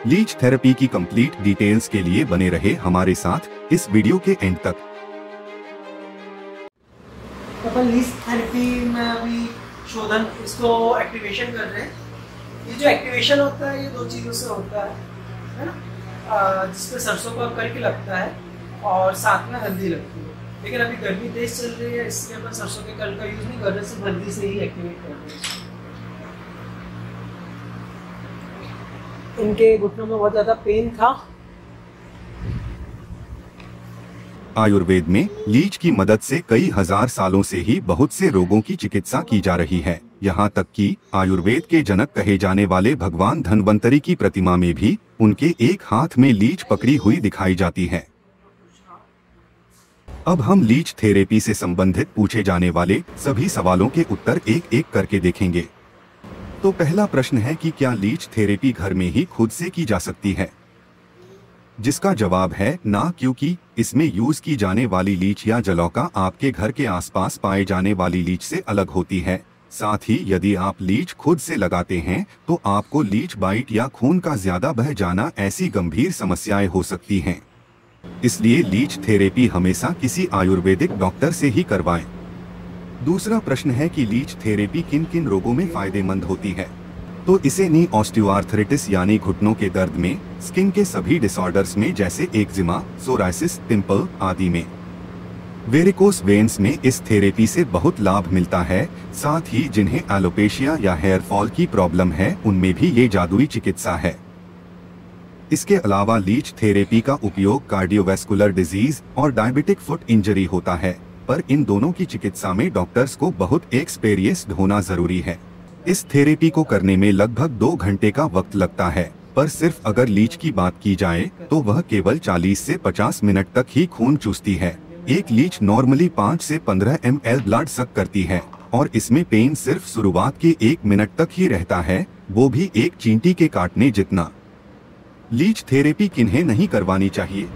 Leech therapy की complete details के लिए बने रहे हमारे साथ इस वीडियो के एंड तक। अपन लीच थेरेपी में अभी शोधन इसको एक्टिवेशन कर रहे हैं। ये जो एक्टिवेशन होता है ये दो चीज़ों से होता है ना, जिसमें सरसों का करके लगता है और साथ में हल्दी लगती है। लेकिन अभी गर्मी तेज चल रही है इसलिए अपन सरसों के कल का यूज़ नहीं कर रहे, सिर्फ हल्दी से ही एक्टिवेट कर रहे हैं। इनके घुटनों में बहुत ज़्यादा पेन था। आयुर्वेद में लीच की मदद से कई हजार सालों से ही बहुत से रोगों की चिकित्सा की जा रही है। यहाँ तक कि आयुर्वेद के जनक कहे जाने वाले भगवान धन्वंतरी की प्रतिमा में भी उनके एक हाथ में लीच पकड़ी हुई दिखाई जाती है। अब हम लीच थेरेपी से संबंधित पूछे जाने वाले सभी सवालों के उत्तर एक एक करके देखेंगे। तो पहला प्रश्न है कि क्या लीच थेरेपी घर में ही खुद से की जा सकती है? जिसका जवाब है ना, क्योंकि इसमें यूज की जाने वाली लीच या जलौका आपके घर के आसपास पाए जाने वाली लीच से अलग होती है। साथ ही यदि आप लीच खुद से लगाते हैं तो आपको लीच बाइट या खून का ज्यादा बह जाना ऐसी गंभीर समस्याएं हो सकती हैं। इसलिए लीच थेरेपी हमेशा किसी आयुर्वेदिक डॉक्टर से ही करवाएं। दूसरा प्रश्न है कि लीच थेरेपी किन किन रोगों में फायदेमंद होती है? तो इसे नी ऑस्टियोआर्थराइटिस यानी घुटनों के दर्द में, स्किन के सभी डिसऑर्डर्स में जैसे एक्जिमा, सोरायसिस, पिंपल आदि में, वेरिकोस वेन्स में इस थेरेपी से बहुत लाभ मिलता है। साथ ही जिन्हें एलोपेशिया या हेयर फॉल की प्रॉब्लम है उनमें भी ये जादुई चिकित्सा है। इसके अलावा लीच थेरेपी का उपयोग कार्डियोवैस्कुलर डिजीज और डायबिटिक फुट इंजरी होता है, पर इन दोनों की चिकित्सा में डॉक्टर्स को बहुत एक्सपीरियंस्ड होना जरूरी है। इस थेरेपी को करने में लगभग 2 घंटे का वक्त लगता है, पर सिर्फ अगर लीच की बात की जाए तो वह केवल 40 से 50 मिनट तक ही खून चूसती है। एक लीच नॉर्मली 5 से 15 ml ब्लड सक करती है और इसमें पेन सिर्फ शुरुआत के 1 मिनट तक ही रहता है, वो भी एक चींटी के काटने जितना। लीच थेरेपी किन्हें नहीं करवानी चाहिए?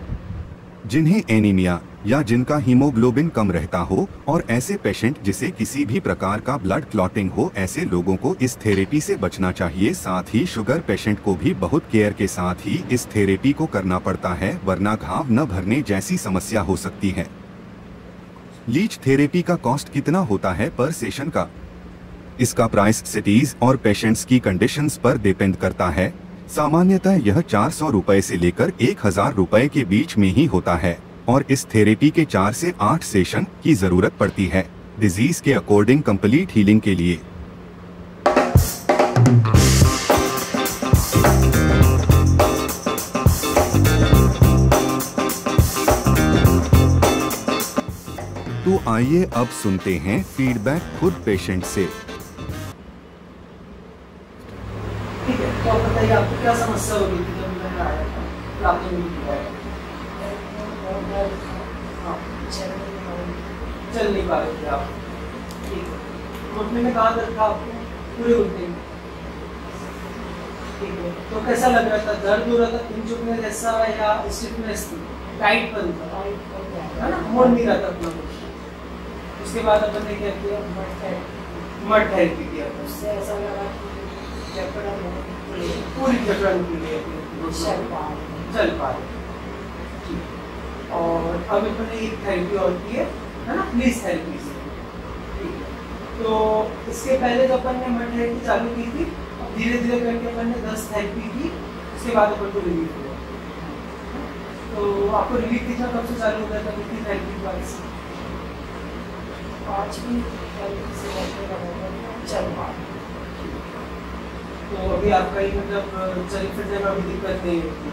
जिन्हें एनीमिया या जिनका हीमोग्लोबिन कम रहता हो और ऐसे पेशेंट जिसे किसी भी प्रकार का ब्लड क्लॉटिंग हो, ऐसे लोगों को इस थेरेपी से बचना चाहिए। साथ ही शुगर पेशेंट को भी बहुत केयर के साथ ही इस थेरेपी को करना पड़ता है, वरना घाव न भरने जैसी समस्या हो सकती है। लीच थेरेपी का कॉस्ट कितना होता है पर सेशन का? इसका प्राइस सिटीज और पेशेंट्स की कंडीशंस पर डिपेंड करता है। सामान्यतः यह 400 रुपए से लेकर 1000 रुपए के बीच में ही होता है और इस थेरेपी के 4 से 8 सेशन की जरूरत पड़ती है डिजीज के अकॉर्डिंग कंप्लीट हीलिंग के लिए। तो आइए अब सुनते हैं फीडबैक खुद पेशेंट से। ठीक है, तो आप बताइए आपको क्या समस्या हो रही थी जब मैं आया था? तो आपने मुझे बताया चल नहीं पा रहे थे आप। ठीक है, घुटने में कहाँ दर्द था आपको? पूरे घुटने में। ठीक है, तो कैसा लग रहा था? दर्द हो रहा था, पिन चुभने जैसा या स्टिफनेस थी? टाइट बन था है ना, मोड़ नहीं रहा था अपना कुछ। उसके बाद अपन ने क्या किया? मड थेरेपी किया। उससे ऐसा लगा पूरी जकड़न के लिए चल पा रहे। और अब अपने एक थेरेपी और की है ना, लीच थेरेपी से। ठीक है, तो इसके पहले तो अपन ने मड थेरेपी चालू की थी, अब धीरे धीरे करके अपन ने 10 थेरेपी की, उसके बाद अपन को रिलीफ हुआ। तो आपको रिलीफ कितना कब से चालू हो गया था? कितनी थेरेपी के बाद से? 5 भी चल पा रहे। तो अभी आपका ही मतलब चल फिरने में अभी दिक्कत नहीं होती?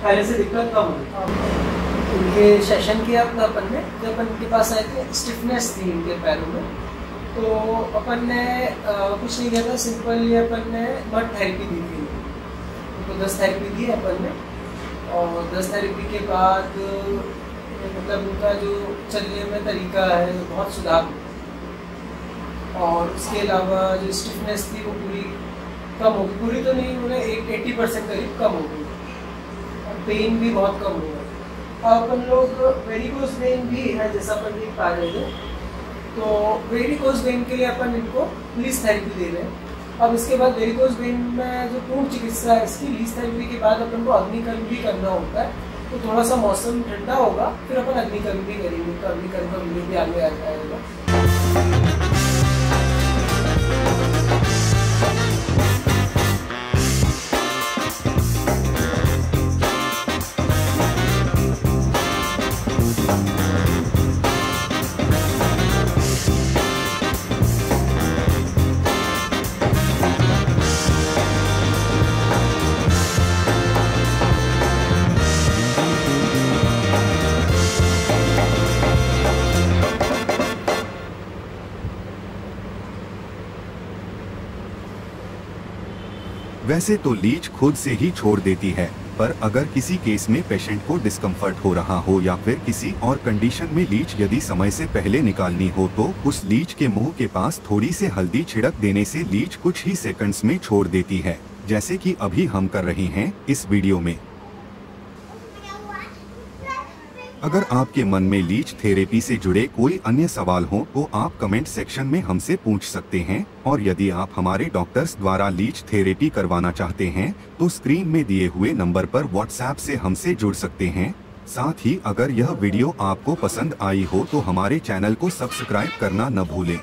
पहले से दिक्कत कम हुई। उनके सेशन किया अपना अपन ने, जब अपन के पास आए थे स्टिफनेस थी इनके पैरों में, तो अपन ने कुछ नहीं किया था, सिंपल ये अपन ने मड थेरेपी दी थी उनको। 10 थेरेपी दी अपन ने और 10 थेरेपी के बाद मतलब उनका जो चलने में तरीका है बहुत सुधार। और उसके अलावा जो स्टिफनेस थी वो पूरी कम हो गई, पूरी तो नहीं, उन्हें 80% करीब कम हो गई और पेन भी बहुत कम हो गया। अब अपन लोग वेरिकोस वेन भी है जैसा अपन देख पा रहे थे, तो वेरिकोस वेन के लिए अपन इनको लीच थेरेपी दे रहे हैं। अब इसके बाद वेरिकोज वेन में जो पूर्ण चिकित्सा है इसकी लीच थेरेपी के बाद अपन को अग्निकर्म भी करना होता है। तो थोड़ा सा मौसम ठंडा होगा फिर अपन अग्निकर्म भी करेंगे, तो अग्निकर्म का वीडियो भी आगे आ जाएगा। वैसे तो लीच खुद से ही छोड़ देती है, पर अगर किसी केस में पेशेंट को डिस्कम्फर्ट हो रहा हो या फिर किसी और कंडीशन में लीच यदि समय से पहले निकालनी हो तो उस लीच के मुंह के पास थोड़ी सी हल्दी छिड़क देने से लीच कुछ ही सेकंड्स में छोड़ देती है, जैसे कि अभी हम कर रहे हैं इस वीडियो में। अगर आपके मन में लीच थेरेपी से जुड़े कोई अन्य सवाल हो तो आप कमेंट सेक्शन में हमसे पूछ सकते हैं, और यदि आप हमारे डॉक्टर्स द्वारा लीच थेरेपी करवाना चाहते हैं तो स्क्रीन में दिए हुए नंबर पर व्हाट्सएप से हमसे जुड़ सकते हैं। साथ ही अगर यह वीडियो आपको पसंद आई हो तो हमारे चैनल को सब्सक्राइब करना न भूलें।